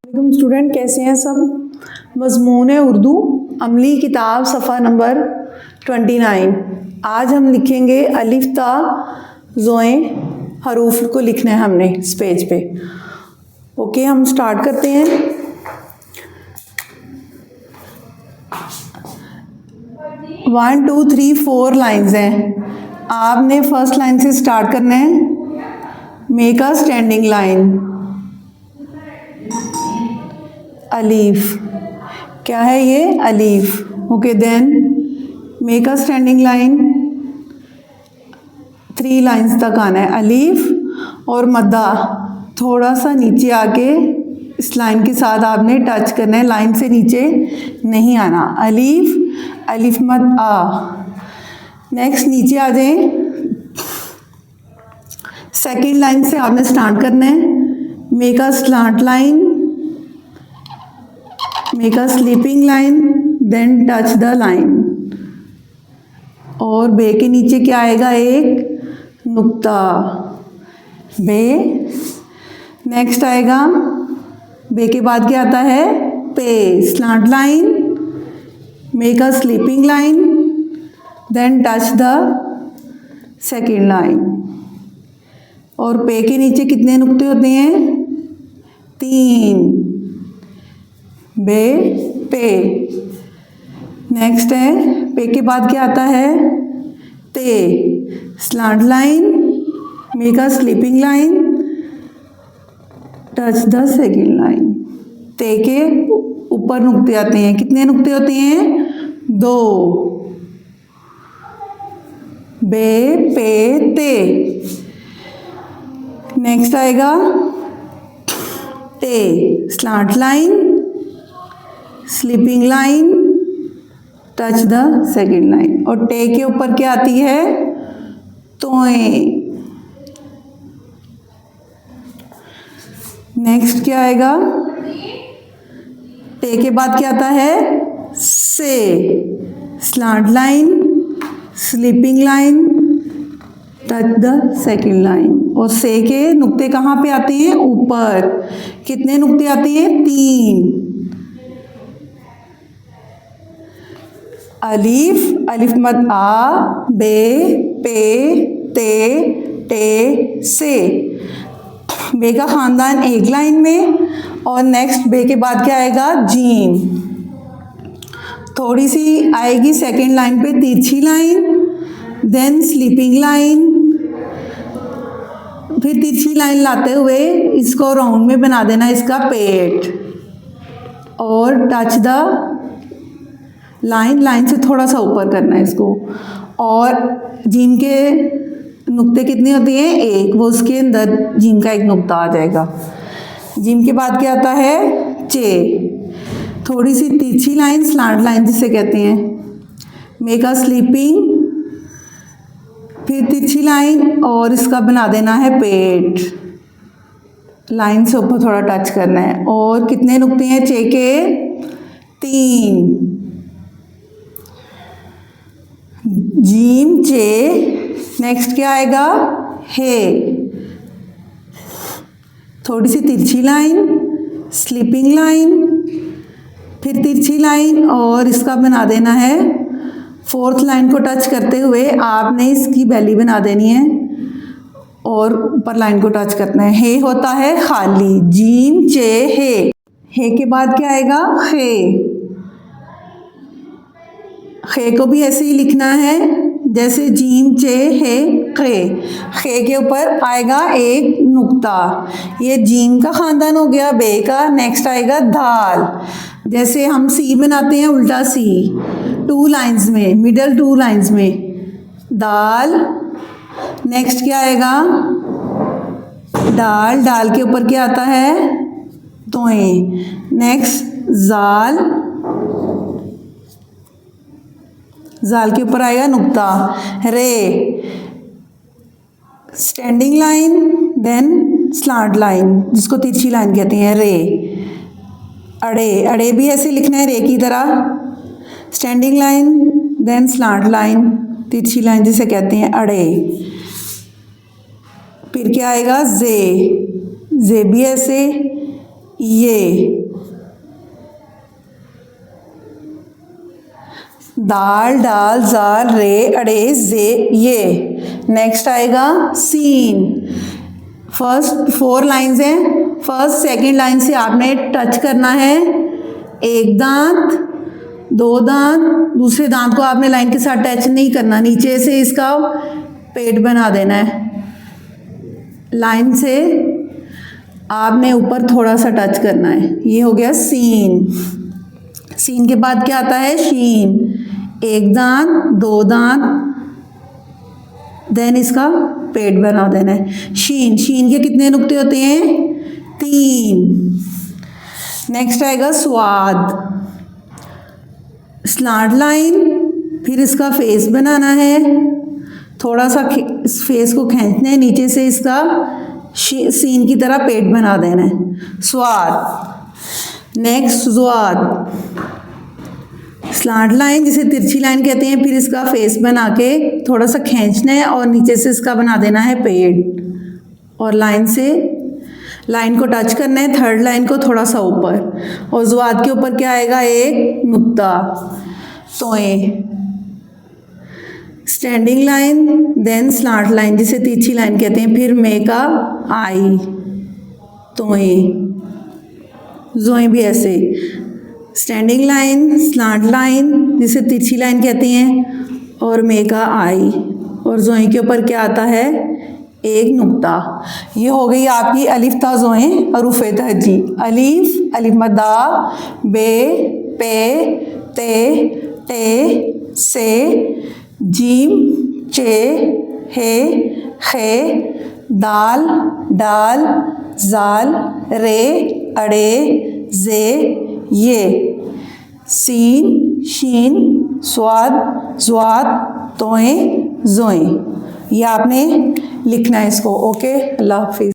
तुम स्टूडेंट कैसे हैं सब। मज़मून है उर्दू, अमली किताब, सफ़ा नंबर 29। आज हम लिखेंगे अलिफ ता ज़ोए हरूफ को लिखना है हमने इस पेज पे। ओके, हम स्टार्ट करते हैं। One two three four lines हैं। आपने फर्स्ट लाइन से स्टार्ट करना है। Make a standing line. अलीफ, क्या है ये? अलीफ। Okay, then make a standing line. 3 lines तक आना है। अलीफ और मद्दा थोड़ा सा नीचे आके इस लाइन के साथ आपने टच करना है, लाइन से नीचे नहीं आना। अलीफ, अलिफ मद आ। नेक्स्ट नीचे आ जाएं। सेकेंड लाइन से आपने स्टार्ट करना है। Make a slant line, make a sleeping line, then touch the line. और बे के नीचे क्या आएगा? एक नुक्ता, बे। नेक्स्ट आएगा, बे के बाद क्या आता है? पे। Slant line, make a sleeping line, then touch the second line. और पे के नीचे कितने नुक्ते होते हैं? 3। बे, पे। नेक्स्ट है, पे के बाद क्या आता है? ते। Slant line, make a sleeping line, touch the second line. ते के ऊपर नुक्ते आते हैं। कितने नुक्ते होते हैं? 2। बे, पे, ते। नेक्स्ट आएगा ते। Slant line, sleeping line, touch the second line. और टे के ऊपर क्या आती है? तोए। नेक्स्ट क्या आएगा? टे के बाद क्या आता है? से। Slant line, sleeping line, touch the second line. और से के नुक्ते कहाँ पे आते हैं? ऊपर। कितने नुक्ते आते हैं? 3। अलीफ, अलिफ मद आ, बे, पे, ते, टे, से। बे का ख़ानदान एक लाइन में। और नेक्स्ट बे के बाद क्या आएगा? जीम। थोड़ी सी आएगी सेकेंड लाइन पे तिरछी लाइन, देन स्लीपिंग लाइन। फिर तिरछी लाइन लाते हुए इसको राउंड में बना देना इसका पेट। और टच द लाइन, लाइन से थोड़ा सा ऊपर करना है इसको। और जीम के नुक्ते कितने होते हैं? 1। वो उसके अंदर जीम का एक नुक्ता आ जाएगा। जीम के बाद क्या आता है? चे। थोड़ी सी तिरछी लाइन, स्लांट लाइन जिसे कहते हैं। मेक अ स्लीपिंग, फिर तिरछी लाइन और इसका बना देना है पेट। लाइन से ऊपर थोड़ा टच करना है। और कितने नुक्ते हैं चे के? 3। जीम, चे। नेक्स्ट क्या आएगा? हे। थोड़ी सी तिरछी लाइन, स्लीपिंग लाइन, फिर तिरछी लाइन और इसका बना देना है। 4th लाइन को टच करते हुए आपने इसकी बेली बना देनी है और ऊपर लाइन को टच करना है। हे होता है खाली। जीम, चे, हे। हे के बाद क्या आएगा? हे। खे को भी ऐसे ही लिखना है जैसे जीम, चे, हे, खे। खे के ऊपर आएगा एक नुक्ता। ये जीम का ख़ानदान हो गया, बे का। नेक्स्ट आएगा दाल। जैसे हम सी बनाते हैं, उल्टा सी, 2 लाइन्स में, मिडल 2 लाइन्स में। दाल। नेक्स्ट क्या आएगा? डाल। डाल के ऊपर क्या आता है? तोए। नेक्स्ट जाल। जाल के ऊपर आएगा नुक्ता। रे। Standing line, then slant line जिसको तिरछी लाइन कहते हैं। रे। अड़े। अड़े भी ऐसे लिखना है रे की तरह। Standing line, then slant line, तिरछी लाइन जिसे कहते हैं अड़े। फिर क्या आएगा? जे। जे भी ऐसे ये, दाल डाल ज़ाल रे अड़े जे ये। नेक्स्ट आएगा सीन। फर्स्ट 4 लाइन्स हैं, फर्स्ट सेकंड लाइन से आपने टच करना है, एक दांत, 2 दांत, दूसरे दांत को आपने लाइन के साथ टच नहीं करना, नीचे से इसका पेट बना देना है। लाइन से आपने ऊपर थोड़ा सा टच करना है। ये हो गया सीन। सीन के बाद क्या आता है शीन, एक दांत, 2 दांत, देन इसका पेट बना देना है। शीन, शीन के कितने नुक्ते होते हैं? 3। नेक्स्ट आएगा स्वाद। स्लैंट लाइन, फिर इसका फेस बनाना है, थोड़ा सा इस फेस को खींचना है, नीचे से इसका सीन की तरह पेट बना देना है। स्वाद। नेक्स्ट ज़्वाद। स्लैंट लाइन जिसे तिरछी लाइन कहते हैं, फिर इसका फेस बना के थोड़ा सा खींचना है और नीचे से इसका बना देना है पेट, और लाइन से लाइन को टच करना है, थर्ड लाइन को थोड़ा सा ऊपर, और ज़्वाद के ऊपर क्या आएगा? एक नुक्ता। तोए। Standing line, then slant line जिसे तिरछी लाइन कहते हैं, फिर मे का आई, तोए। जोए भी ऐसे, स्टैंडिंग लाइन, स्लैंट लाइन जिसे तिरछी लाइन कहते हैं, और मे का आई, और जोए के ऊपर क्या आता है? एक नुक्ता। ये हो गई आपकी अलिफ ता जोए हरूफ तहजी। अलिफ, अलिफ मद्दा, बे, पे, ते, टे, से, जीम, चे, हे, खे, दाल, डाल, जाल, रे, अड़े, जे, ये। सीन, शीन, स्वाद, ज़्वाद, तोए, जोए। ये आपने लिखना है इसको। ओके, अल्लाह हाफिज़।